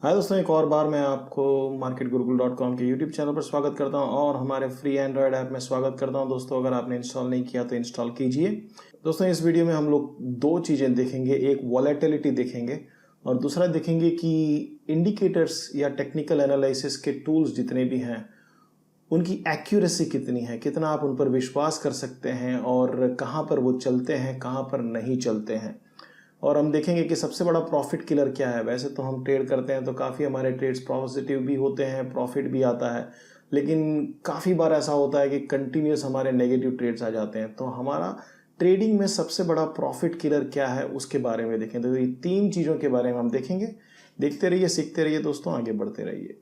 हाय दोस्तों, एक और बार मैं आपको marketgurukul.com के यूट्यूब चैनल पर स्वागत करता हूं और हमारे फ्री एंड्रॉयड ऐप में स्वागत करता हूं। दोस्तों, अगर आपने इंस्टॉल नहीं किया तो इंस्टॉल कीजिए। दोस्तों, इस वीडियो में हम लोग दो चीज़ें देखेंगे। एक वॉलेटिलिटी देखेंगे और दूसरा देखेंगे कि इंडिकेटर्स या टेक्निकल एनालिसिस के टूल्स जितने भी हैं उनकी एक्यूरेसी कितनी है, कितना आप उन पर विश्वास कर सकते हैं और कहाँ पर वो चलते हैं, कहाँ पर नहीं चलते हैं। और हम देखेंगे कि सबसे बड़ा प्रॉफिट किलर क्या है। वैसे तो हम ट्रेड करते हैं तो काफ़ी हमारे ट्रेड्स पॉजिटिव भी होते हैं, प्रॉफिट भी आता है, लेकिन काफ़ी बार ऐसा होता है कि कंटिन्यूस हमारे नेगेटिव ट्रेड्स आ जाते हैं। तो हमारा ट्रेडिंग में सबसे बड़ा प्रॉफिट किलर क्या है उसके बारे में देखें। तो ये तीन चीज़ों के बारे में हम देखेंगे। देखते रहिए, सीखते रहिए दोस्तों, आगे बढ़ते रहिए।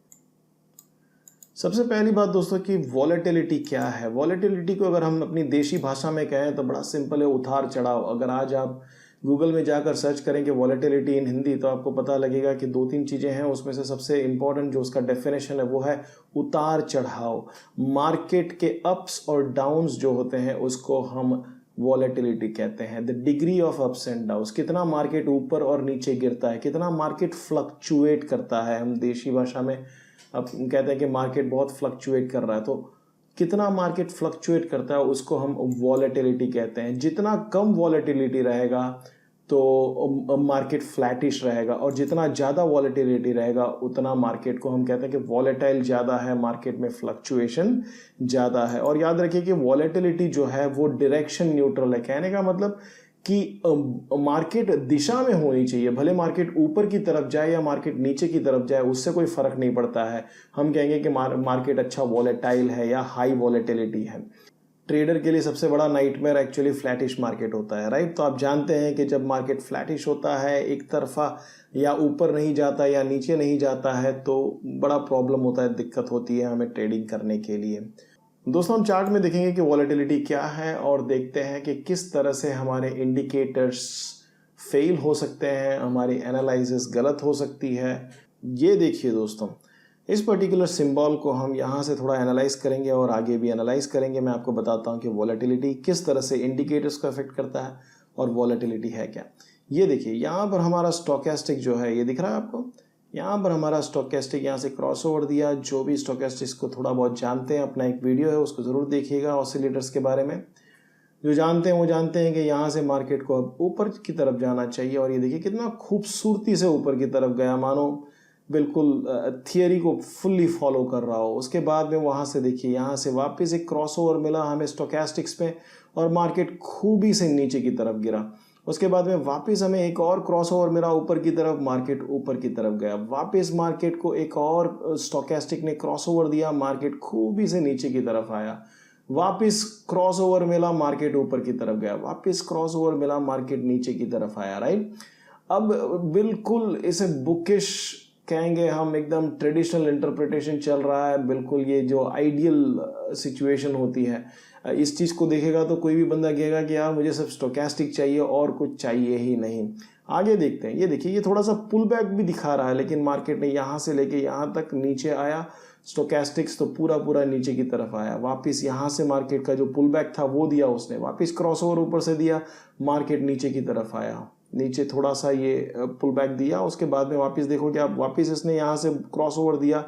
सबसे पहली बात दोस्तों कि वॉलेटिलिटी क्या है। वॉलेटिलिटी को अगर हम अपनी देशी भाषा में कहें तो बड़ा सिंपल है, उतार चढ़ाव। अगर आज आप गूगल में जाकर सर्च करेंगे वॉलेटिलिटी इन हिंदी तो आपको पता लगेगा कि दो तीन चीज़ें हैं। उसमें से सबसे इंपॉर्टेंट जो उसका डेफिनेशन है वो है उतार चढ़ाव। मार्केट के अप्स और डाउन्स जो होते हैं उसको हम वॉलेटिलिटी कहते हैं। The degree of ups and downs, कितना मार्केट ऊपर और नीचे गिरता है, कितना मार्केट फ्लक्चुएट करता है। हम देशी भाषा में अब कहते हैं कि मार्केट बहुत फ्लक्चुएट कर रहा है, तो कितना मार्केट फ्लक्चुएट करता है उसको हम वॉलेटिलिटी कहते हैं। जितना कम वॉलेटिलिटी रहेगा तो मार्केट फ्लैटिश रहेगा और जितना ज़्यादा वॉलेटिलिटी रहेगा उतना मार्केट को हम कहते हैं कि वॉलेटाइल ज़्यादा है, मार्केट में फ्लक्चुएशन ज़्यादा है। और याद रखिए कि वॉलेटिलिटी जो है वो डायरेक्शन न्यूट्रल है। कहने का मतलब कि मार्केट दिशा में होनी चाहिए, भले मार्केट ऊपर की तरफ जाए या मार्केट नीचे की तरफ जाए, उससे कोई फर्क नहीं पड़ता है। हम कहेंगे कि मार्केट अच्छा वॉलेटाइल है या हाई वॉलेटिलिटी है। ट्रेडर के लिए सबसे बड़ा नाइटमेयर एक्चुअली फ्लैटिश मार्केट होता है, राइट। तो आप जानते हैं कि जब मार्केट फ्लैटिश होता है, एक तरफा या ऊपर नहीं जाता या नीचे नहीं जाता है, तो बड़ा प्रॉब्लम होता है, दिक्कत होती है हमें ट्रेडिंग करने के लिए। दोस्तों, हम चार्ट में देखेंगे कि वॉलेटिलिटी क्या है और देखते हैं कि किस तरह से हमारे इंडिकेटर्स फेल हो सकते हैं, हमारी एनालिसिस गलत हो सकती है। ये देखिए दोस्तों, इस पर्टिकुलर सिंबल को हम यहाँ से थोड़ा एनालाइज करेंगे और आगे भी एनालाइज करेंगे। मैं आपको बताता हूँ कि वॉलेटिलिटी किस तरह से इंडिकेटर्स को अफेक्ट करता है और वॉलेटिलिटी है क्या। ये देखिए, यहाँ पर हमारा स्टोकेस्टिक जो है ये दिख रहा है आपको। यहाँ पर हमारा स्टोकेस्टिक यहाँ से क्रॉसओवर दिया। जो भी स्टोकेस्टिक्स को थोड़ा बहुत जानते हैं, अपना एक वीडियो है उसको ज़रूर देखिएगा ऑसिलेटर्स के बारे में। जो जानते हैं वो जानते हैं कि यहाँ से मार्केट को अब ऊपर की तरफ जाना चाहिए और ये देखिए कितना खूबसूरती से ऊपर की तरफ गया, मानो बिल्कुल थियरी को फुल्ली फॉलो कर रहा हो। उसके बाद में वहाँ से देखिए, यहाँ से वापस एक क्रॉसओवर मिला हमें स्टोकेस्टिक्स पे और मार्केट खूबी से नीचे की तरफ गिरा। उसके बाद में वापस हमें एक और क्रॉसओवर मिला ऊपर की तरफ, मार्केट ऊपर की तरफ गया। वापस मार्केट को एक और स्टोकेस्टिक ने क्रॉसओवर दिया, मार्केट खूबी से नीचे की तरफ आया। वापस क्रॉसओवर मिला, मार्केट ऊपर की तरफ गया। वापस क्रॉसओवर मिला, मार्केट नीचे की तरफ आया, राइट। अब बिल्कुल इसे बुकिश कहेंगे हम, एकदम ट्रेडिशनल इंटरप्रिटेशन चल रहा है। बिल्कुल ये जो आइडियल सिचुएशन होती है, इस चीज़ को देखेगा तो कोई भी बंदा कहेगा कि यार मुझे सब स्टोकेस्टिक चाहिए और कुछ चाहिए ही नहीं। आगे देखते हैं। ये देखिए, ये थोड़ा सा पुल बैक भी दिखा रहा है, लेकिन मार्केट ने यहाँ से लेके यहाँ तक नीचे आया, स्टोकेस्टिक्स तो पूरा पूरा नीचे की तरफ आया। वापस यहाँ से मार्केट का जो पुल बैक था वो दिया उसने, वापस क्रॉसओवर ऊपर से दिया, मार्केट नीचे की तरफ आया। नीचे थोड़ा सा ये पुल बैक दिया, उसके बाद में वापस देखो कि आप वापस इसने यहाँ से क्रॉसओवर दिया।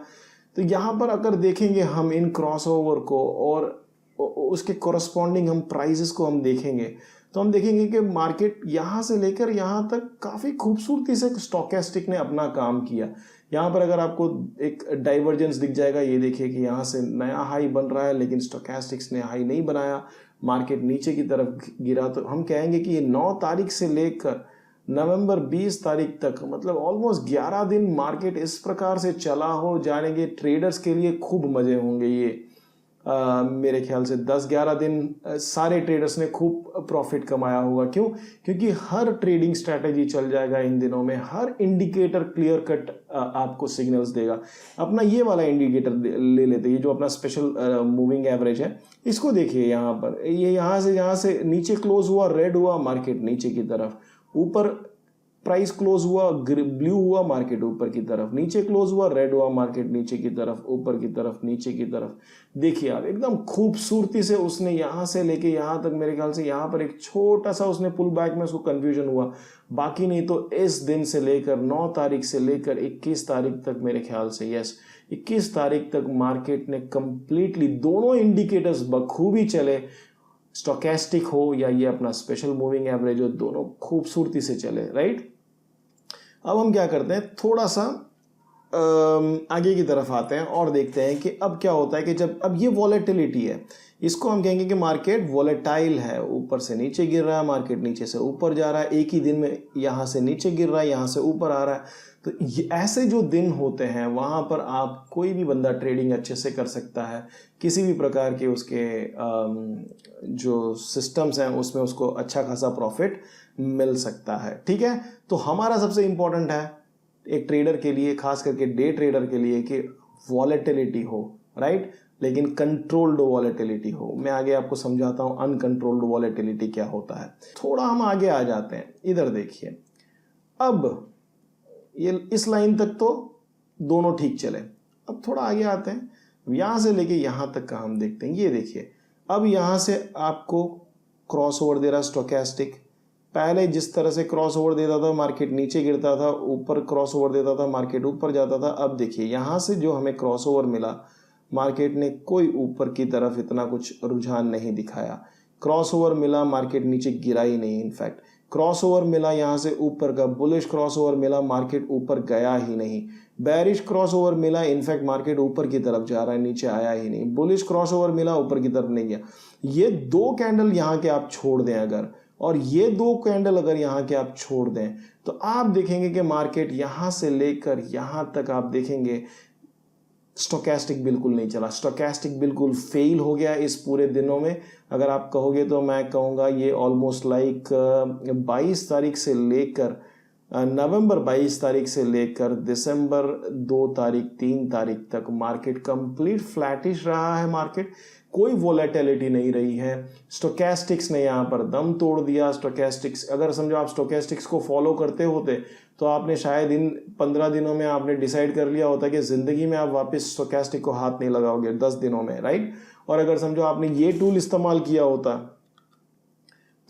तो यहाँ पर अगर देखेंगे हम इन क्रॉसओवर को और उसके कॉरस्पॉन्डिंग हम प्राइजेस को हम देखेंगे तो हम देखेंगे कि मार्केट यहाँ से लेकर यहाँ तक काफ़ी खूबसूरती से स्टोकेस्टिक ने अपना काम किया। यहाँ पर अगर आपको एक डाइवर्जेंस दिख जाएगा, ये देखिए कि यहाँ से नया हाई बन रहा है लेकिन स्टोकेस्टिक्स ने हाई नहीं बनाया, मार्केट नीचे की तरफ गिरा। तो हम कहेंगे कि ये 9 तारीख से लेकर नवंबर 20 तारीख तक, मतलब ऑलमोस्ट 11 दिन मार्केट इस प्रकार से चला हो, जानेंगे ट्रेडर्स के लिए खूब मज़े होंगे। ये मेरे ख्याल से 10-11 दिन सारे ट्रेडर्स ने खूब प्रॉफिट कमाया होगा। क्यों? क्योंकि हर ट्रेडिंग स्ट्रैटेजी चल जाएगा इन दिनों में, हर इंडिकेटर क्लियर कट आपको सिग्नल्स देगा। अपना ये वाला इंडिकेटर ले लेते हैं, जो अपना स्पेशल मूविंग एवरेज है, इसको देखिए। यहाँ पर ये यहाँ से नीचे क्लोज हुआ, रेड हुआ, मार्केट नीचे की तरफ, ऊपर प्राइस क्लोज हुआ ब्लू हुआ मार्केट ऊपर की तरफ, नीचे क्लोज हुआ रेड हुआ मार्केट नीचे की तरफ, ऊपर की तरफ, नीचे की तरफ। देखिए आप एकदम खूबसूरती से उसने यहां से लेके यहां तक, मेरे ख्याल से यहां पर एक छोटा सा उसने पुल बैक में उसको कंफ्यूजन हुआ, बाकी नहीं तो इस दिन से लेकर 9 तारीख से लेकर 21 तारीख तक, मेरे ख्याल से 21 तारीख तक मार्केट ने कंप्लीटली दोनों इंडिकेटर्स बखूबी चले, स्टोकेस्टिक हो या ये अपना स्पेशल मूविंग एवरेज हो, दोनों खूबसूरती से चले, राइट। अब हम क्या करते हैं, थोड़ा सा आगे की तरफ आते हैं और देखते हैं कि अब क्या होता है कि जब अब ये वॉलेटिलिटी है, इसको हम कहेंगे कि मार्केट वॉलेटाइल है, ऊपर से नीचे गिर रहा है, मार्केट नीचे से ऊपर जा रहा है, एक ही दिन में यहाँ से नीचे गिर रहा है, यहाँ से ऊपर आ रहा है। तो ये ऐसे जो दिन होते हैं वहाँ पर आप कोई भी बंदा ट्रेडिंग अच्छे से कर सकता है, किसी भी प्रकार के उसके जो सिस्टम्स हैं उसमें उसको अच्छा खासा प्रॉफिट मिल सकता है, ठीक है। तो हमारा सबसे इम्पोर्टेंट है एक ट्रेडर के लिए, खास करके डे ट्रेडर के लिए, कि वॉलेटिलिटी हो, राइट, लेकिन कंट्रोल्ड वॉलेटिलिटी हो। मैं आगे आपको समझाता हूं अनकंट्रोल्ड वॉलेटिलिटी क्या होता है। थोड़ा हम आगे आ जाते हैं, इधर देखिए, अब ये इस लाइन तक तो दोनों ठीक चले, अब थोड़ा आगे आते हैं, यहां से लेके यहां तक का हम देखते हैं। ये देखिए, अब यहां से आपको क्रॉस ओवर दे रहा स्टोकेस्टिक, पहले जिस तरह से क्रॉस ओवर देता था मार्केट नीचे गिरता था, ऊपर क्रॉस ओवर देता था मार्केट ऊपर जाता था। अब देखिए यहां से जो हमें क्रॉस ओवर मिला, मार्केट ने कोई ऊपर की तरफ इतना कुछ रुझान नहीं दिखाया, क्रॉस ओवर मिला, मार्केट नीचे गिरा ही नहीं, इनफैक्ट क्रॉस ओवर मिला यहाँ से ऊपर का, बुलिश क्रॉस ओवर मिला, मार्केट ऊपर गया ही नहीं, बेरिश क्रॉस ओवर मिला, इनफैक्ट मार्केट ऊपर की तरफ जा रहा है, नीचे आया ही नहीं, बुलिश क्रॉस ओवर मिला, ऊपर की तरफ नहीं गया। ये दो कैंडल यहाँ के आप छोड़ दें अगर, और ये दो कैंडल अगर यहाँ के आप छोड़ दें, तो आप देखेंगे कि मार्केट यहाँ से लेकर यहाँ तक आप देखेंगे स्टोकेस्टिक बिल्कुल नहीं चला, स्टोकेस्टिक बिल्कुल फेल हो गया इस पूरे दिनों में। अगर आप कहोगे तो मैं कहूँगा ये ऑलमोस्ट लाइक 22 तारीख से लेकर नवंबर 22 तारीख से लेकर दिसंबर 2 तारीख 3 तारीख तक मार्केट कंप्लीट फ्लैटिश रहा है। मार्केट कोई वोलेटिलिटी नहीं रही है। स्टोकेस्टिक्स ने यहाँ पर दम तोड़ दिया। स्टोकेस्टिक्स, अगर समझो आप स्टोकेस्टिक्स को फॉलो करते होते तो आपने शायद इन 15 दिनों में आपने डिसाइड कर लिया होता कि ज़िंदगी में आप वापस स्टोकेस्टिक को हाथ नहीं लगाओगे 10 दिनों में, राइट। और अगर समझो आपने ये टूल इस्तेमाल किया होता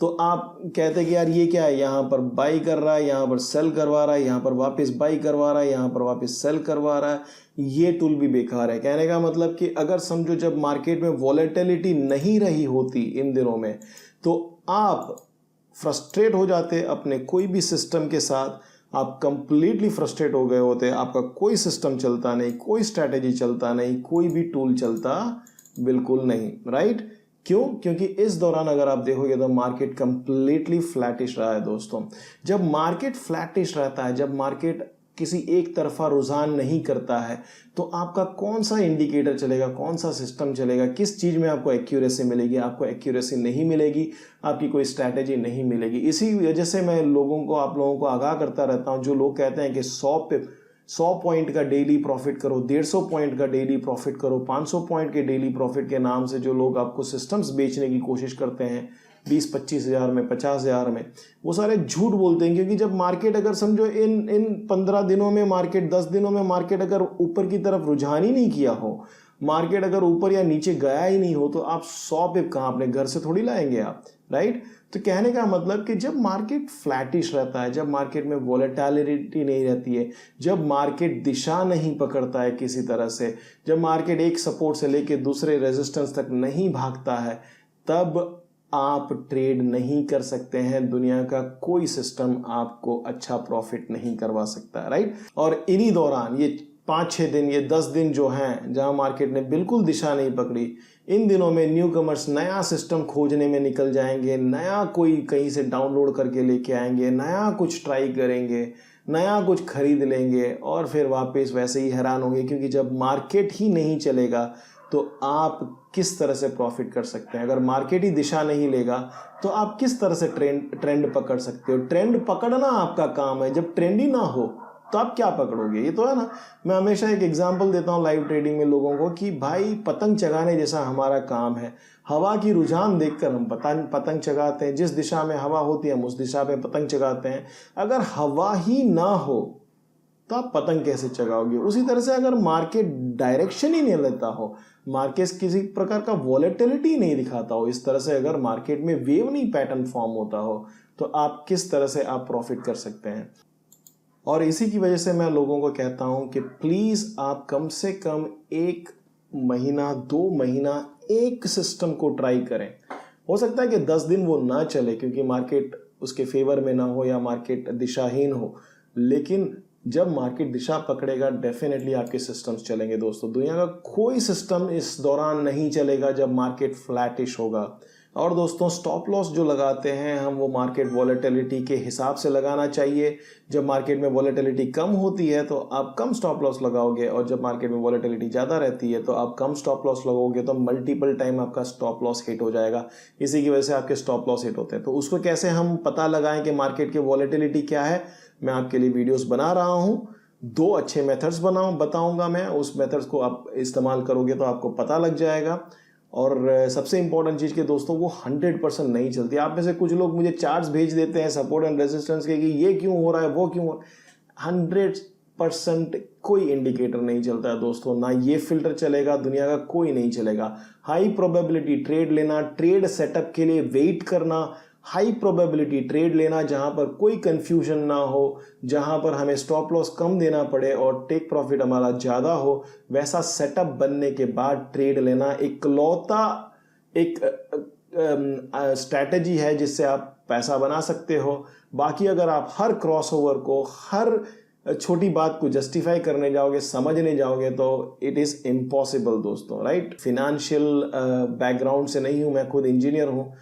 तो आप कहते कि यार ये क्या है, यहाँ पर बाई कर रहा है, यहाँ पर सेल करवा रहा है, यहाँ पर वापस बाई करवा रहा है, यहाँ पर वापस सेल करवा रहा है, ये टूल भी बेकार है। कहने का मतलब कि अगर समझो जब मार्केट में वॉलेटिलिटी नहीं रही होती इन दिनों में तो आप फ्रस्ट्रेट हो जाते अपने कोई भी सिस्टम के साथ, आप कंप्लीटली फ्रस्ट्रेट हो गए होते, आपका कोई सिस्टम चलता नहीं, कोई स्ट्रैटेजी चलता नहीं, कोई भी टूल चलता बिल्कुल नहीं, राइट। क्यों? क्योंकि इस दौरान अगर आप देखोगे तो मार्केट कंप्लीटली फ्लैटिश रहा है दोस्तों। जब मार्केट फ्लैटिश रहता है, जब मार्केट किसी एक तरफा रुझान नहीं करता है, तो आपका कौन सा इंडिकेटर चलेगा, कौन सा सिस्टम चलेगा, किस चीज़ में आपको एक्यूरेसी मिलेगी? आपको एक्यूरेसी नहीं मिलेगी, आपकी कोई स्ट्रैटेजी नहीं मिलेगी। इसी वजह से मैं आप लोगों को आगाह करता रहता हूँ। जो लोग कहते हैं कि 100 पॉइंट का डेली प्रॉफिट करो, 150 पॉइंट का डेली प्रॉफिट करो, 500 पॉइंट के डेली प्रॉफिट के नाम से जो लोग आपको सिस्टम्स बेचने की कोशिश करते हैं 20-25 हज़ार में, 50 हज़ार में, वो सारे झूठ बोलते हैं। क्योंकि जब मार्केट अगर समझो इन 15 दिनों में मार्केट, 10 दिनों में मार्केट अगर ऊपर की तरफ रुझान ही नहीं किया हो, मार्केट अगर ऊपर या नीचे गया ही नहीं हो, तो आप 100 पिप कहाँ अपने घर से थोड़ी लाएंगे आप, राइट। तो कहने का मतलब कि जब मार्केट फ्लैटिश रहता है, जब मार्केट में वॉलेटिलिटी नहीं रहती है, जब मार्केट दिशा नहीं पकड़ता है किसी तरह से, जब मार्केट एक सपोर्ट से लेके दूसरे रेजिस्टेंस तक नहीं भागता है, तब आप ट्रेड नहीं कर सकते हैं। दुनिया का कोई सिस्टम आपको अच्छा प्रॉफिट नहीं करवा सकता, राइट। और इन्हीं दौरान ये 5-6 दिन, ये 10 दिन जो हैं जहां मार्केट ने बिल्कुल दिशा नहीं पकड़ी, इन दिनों में न्यू कमर्स नया सिस्टम खोजने में निकल जाएंगे, नया कोई कहीं से डाउनलोड करके लेके आएंगे, नया कुछ ट्राई करेंगे, नया कुछ खरीद लेंगे और फिर वापस वैसे ही हैरान होंगे। क्योंकि जब मार्केट ही नहीं चलेगा तो आप किस तरह से प्रॉफिट कर सकते हैं? अगर मार्केट ही दिशा नहीं लेगा तो आप किस तरह से ट्रेंड पकड़ सकते हो? ट्रेंड पकड़ना आपका काम है। जब ट्रेंड ही ना हो तो आप क्या पकड़ोगे? ये तो है ना। मैं हमेशा एक एग्जांपल देता हूँ लाइव ट्रेडिंग में लोगों को कि भाई पतंग चगाने जैसा हमारा काम है। हवा की रुझान देखकर हम पतंग चगाते हैं, जिस दिशा में हवा होती है हम उस दिशा में पतंग चगाते हैं। अगर हवा ही ना हो तो आप पतंग कैसे चगाओगे? उसी तरह से अगर मार्केट डायरेक्शन ही नहीं लेता हो, मार्केट किसी प्रकार का वॉलेटिलिटी नहीं दिखाता हो, इस तरह से अगर मार्केट में वेव नहीं पैटर्न फॉर्म होता हो, तो आप किस तरह से आप प्रॉफिट कर सकते हैं? और इसी की वजह से मैं लोगों को कहता हूं कि प्लीज आप कम से कम 1 महीना 2 महीना एक सिस्टम को ट्राई करें। हो सकता है कि 10 दिन वो ना चले क्योंकि मार्केट उसके फेवर में ना हो या मार्केट दिशाहीन हो, लेकिन जब मार्केट दिशा पकड़ेगा डेफिनेटली आपके सिस्टम्स चलेंगे। दोस्तों, दुनिया का कोई सिस्टम इस दौरान नहीं चलेगा जब मार्केट फ्लैटिश होगा। और दोस्तों, स्टॉप लॉस जो लगाते हैं हम, वो मार्केट वॉलेटिलिटी के हिसाब से लगाना चाहिए। जब मार्केट में वॉलेटिलिटी कम होती है तो आप कम स्टॉप लॉस लगाओगे, और जब मार्केट में वॉलेटिलिटी ज़्यादा रहती है तो आप कम स्टॉप लॉस लगाओगे, तो मल्टीपल टाइम आपका स्टॉप लॉस हिट हो जाएगा। इसी की वजह से आपके स्टॉप लॉस हिट होते हैं। तो उसको कैसे हम पता लगाएं कि मार्केट की वॉलेटिलिटी क्या है, मैं आपके लिए वीडियोस बना रहा हूँ। 2 अच्छे मेथड्स बताऊंगा मैं, उस मेथड्स को आप इस्तेमाल करोगे तो आपको पता लग जाएगा। और सबसे इंपॉर्टेंट चीज़ के दोस्तों, वो 100% नहीं चलती। आप में से कुछ लोग मुझे चार्ट्स भेज देते हैं सपोर्ट एंड रेजिस्टेंस के कि ये क्यों हो रहा है, वो क्यों हो रहा है। 100% कोई इंडिकेटर नहीं चलता है दोस्तों, ना ये फिल्टर चलेगा, दुनिया का कोई नहीं चलेगा। हाई प्रोबेबिलिटी ट्रेड लेना, ट्रेड सेटअप के लिए वेट करना, हाई प्रोबेबिलिटी ट्रेड लेना जहां पर कोई कंफ्यूजन ना हो, जहां पर हमें स्टॉप लॉस कम देना पड़े और टेक प्रॉफिट हमारा ज़्यादा हो, वैसा सेटअप बनने के बाद ट्रेड लेना इकलौता एक स्ट्रैटेजी है जिससे आप पैसा बना सकते हो। बाकी अगर आप हर क्रॉसओवर को, हर छोटी बात को जस्टिफाई करने जाओगे, समझने जाओगे, तो इट इज़ इम्पॉसिबल दोस्तों, राइट। फिनेंशियल बैकग्राउंड से नहीं हूँ, मैं खुद इंजीनियर हूँ,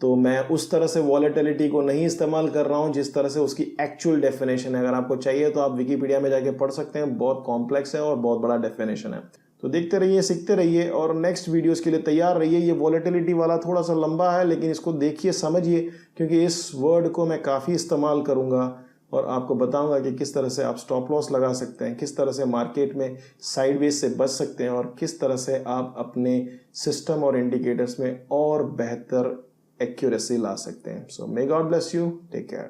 तो मैं उस तरह से वॉलेटिलिटी को नहीं इस्तेमाल कर रहा हूं जिस तरह से उसकी एक्चुअल डेफिनेशन है। अगर आपको चाहिए तो आप विकिपीडिया में जाके पढ़ सकते हैं, बहुत कॉम्प्लेक्स है और बहुत बड़ा डेफिनेशन है। तो देखते रहिए, सीखते रहिए और नेक्स्ट वीडियोस के लिए तैयार रहिए। ये वॉलेटिलिटी वाला थोड़ा सा लंबा है, लेकिन इसको देखिए, समझिए, क्योंकि इस वर्ड को मैं काफ़ी इस्तेमाल करूँगा और आपको बताऊंगा कि किस तरह से आप स्टॉप लॉस लगा सकते हैं, किस तरह से मार्केट में साइडवेज से बच सकते हैं और किस तरह से आप अपने सिस्टम और इंडिकेटर्स में और बेहतर एक्यूरेसी ला सकते हैं। So may God bless you, take care.